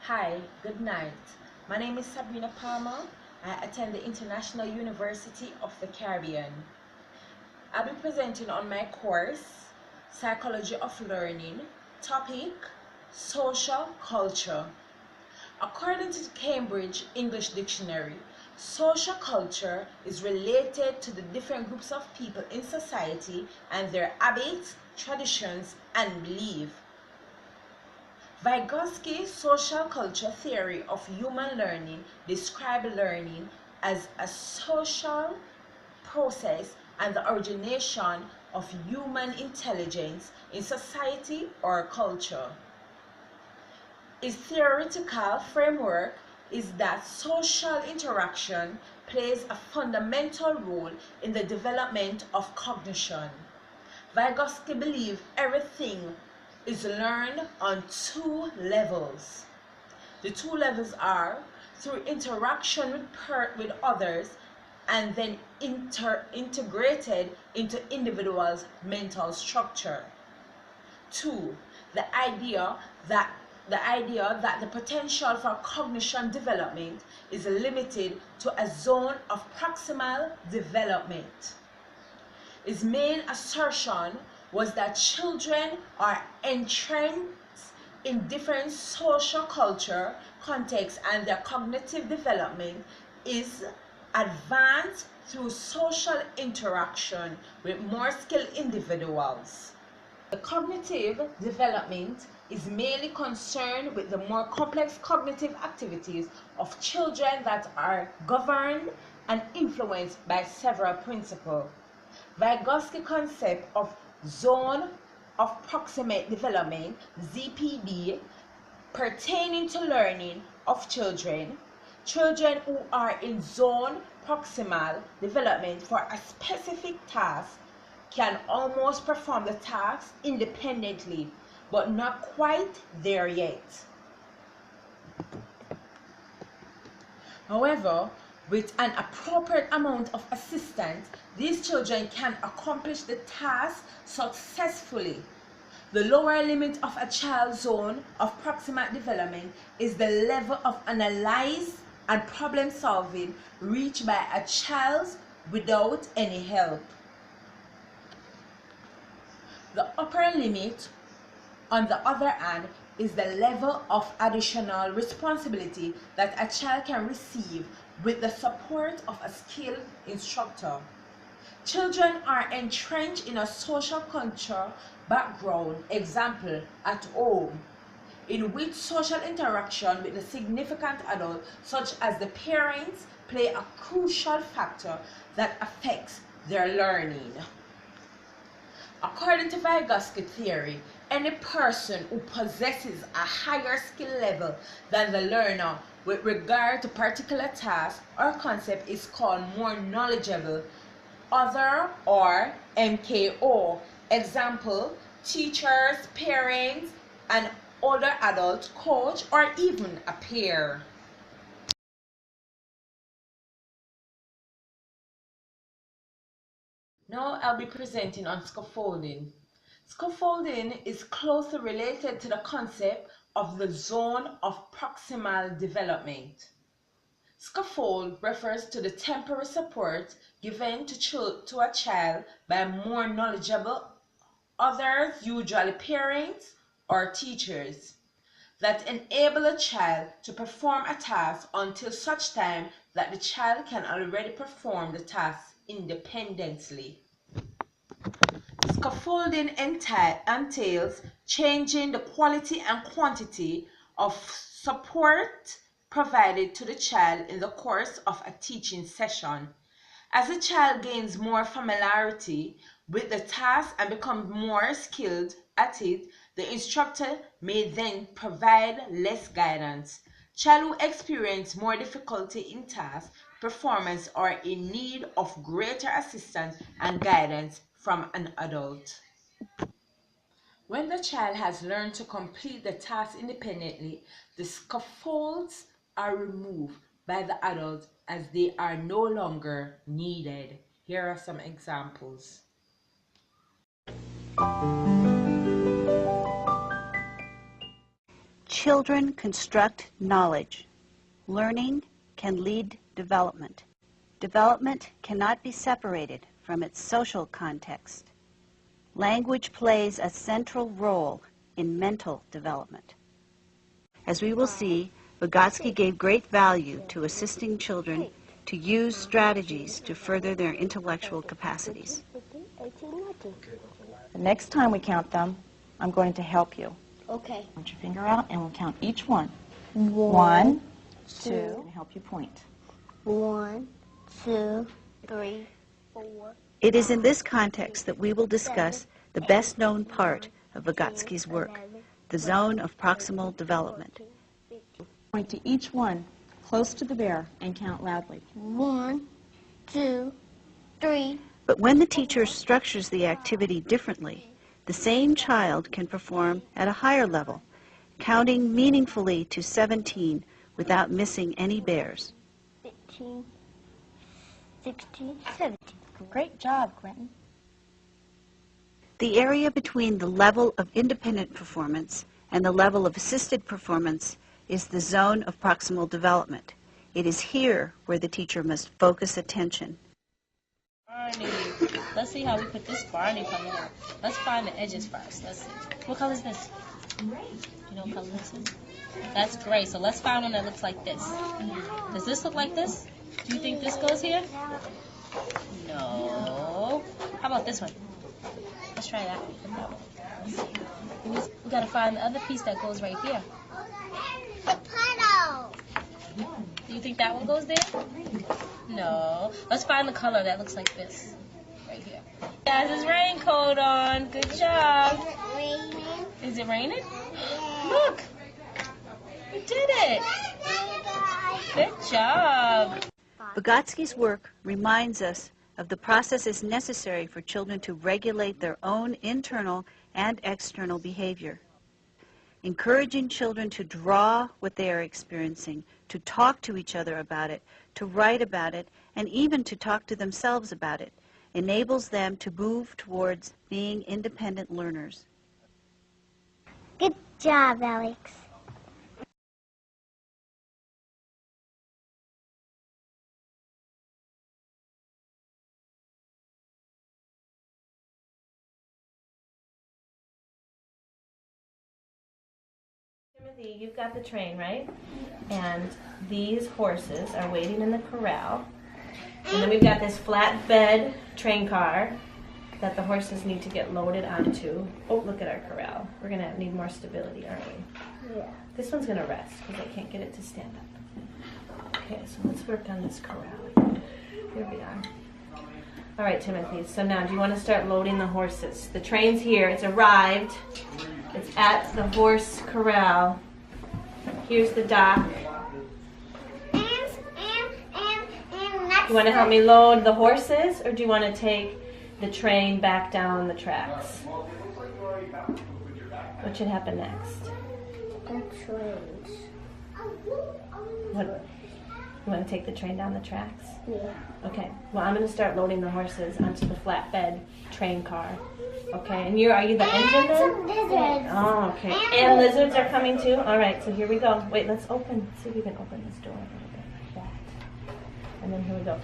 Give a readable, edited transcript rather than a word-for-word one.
Hi, good night. My name is Sabrina. I attend the International University of the Caribbean. I'll be presenting on my course, Psychology of Learning, topic, Social Culture. According to the Cambridge English Dictionary, social culture is related to the different groups of people in society and their habits, traditions, and beliefs. Vygotsky's social culture theory of human learning describes learning as a social process and the origination of human intelligence in society or culture. Its theoretical framework is that social interaction plays a fundamental role in the development of cognition. Vygotsky believed everything is learned on two levels. The two levels are through interaction with others and then integrated into individuals' mental structure. Two, the idea that the potential for cognition development is limited to a zone of proximal development. His main assertion was that children are entrenched in different social culture contexts and their cognitive development is advanced through social interaction with more skilled individuals. The cognitive development is mainly concerned with the more complex cognitive activities of children that are governed and influenced by several principles. Vygotsky's concept of zone of proximate development (ZPD) pertaining to learning of children who are in zone proximal development for a specific task can almost perform the task independently, but not quite there yet. However, with an appropriate amount of assistance, these children can accomplish the task successfully. The lower limit of a child's zone of proximal development is the level of analysis and problem solving reached by a child without any help. The upper limit, on the other hand, is the level of additional responsibility that a child can receive with the support of a skilled instructor. Children are entrenched in a social culture background, example, at home, in which social interaction with a significant adult, such as the parents, play a crucial factor that affects their learning. According to Vygotsky theory, any person who possesses a higher skill level than the learner with regard to particular task or concept is called more knowledgeable, other, or MKO. Example, teachers, parents, an older adult, coach, or even a peer. Now I'll be presenting on scaffolding. Scaffolding is closely related to the concept of the zone of proximal development. Scaffold refers to the temporary support given to a child by more knowledgeable others, usually parents or teachers, that enable a child to perform a task until such time that the child can already perform the task independently. Scaffolding entails changing the quality and quantity of support provided to the child in the course of a teaching session. As the child gains more familiarity with the task and becomes more skilled at it, the instructor may then provide less guidance. Children who experience more difficulty in task performance are in need of greater assistance and guidance from an adult. When the child has learned to complete the task independently, the scaffolds are removed by the adult as they are no longer needed. Here are some examples. children construct knowledge. Learning can lead development. Development cannot be separated from its social context. Language plays a central role in mental development. As we will see, Vygotsky gave great value to assisting children to use strategies to further their intellectual capacities. The next time we count them, I'm going to help you. Okay. Put your finger out and we'll count each one. 1, 2, and help you point. 1, 2, 3, 4. It is in this context that we will discuss the best-known part of Vygotsky's work, the zone of proximal development. Point to each one close to the bear and count loudly. 1, 2, 3. But when the teacher structures the activity differently, the same child can perform at a higher level, counting meaningfully to 17 without missing any bears. 15, 16, 17. Great job, Quentin. The area between the level of independent performance and the level of assisted performance is the zone of proximal development. It is here where the teacher must focus attention. Barney. Let's see how we put this Barney color on. Let's find the edges first. Let's see. What color is this? Gray. You know what color this is? That's gray. So let's find one that looks like this. Does this look like this? Do you think this goes here? No. How about this one? Let's try that one. Put that one. We gotta find the other piece that goes right here. The puddle. Do you think that one goes there? No. Let's find the color that looks like this. Right here. He has his raincoat on. Good job. Is it raining? Is it raining? Yeah. Look. You did it. Good job. Vygotsky's work reminds us of the processes necessary for children to regulate their own internal and external behavior. Encouraging children to draw what they are experiencing, to talk to each other about it, to write about it, and even to talk to themselves about it, enables them to move towards being independent learners. Good job, Alex. Timothy, you've got the train, right? And these horses are waiting in the corral. And then we've got this flatbed train car that the horses need to get loaded onto. Oh, look at our corral. We're going to need more stability, aren't we? Yeah. This one's going to rest because I can't get it to stand up. Okay, so let's work on this corral. Here we are. All right, Timothy, so now do you want to start loading the horses? The train's here. It's arrived. It's at the horse corral. Here's the dock. You want to help me load the horses, or do you want to take the train back down the tracks? What should happen next? The trains. What? You want to take the train down the tracks? Yeah. Okay. Well, I'm going to start loading the horses onto the flatbed train car. Okay. And are you the engine then? Some lizards. Oh, okay. And lizards are coming too? All right. So here we go. Wait, let's open. See if we can open this door a little bit like that. And then here we go.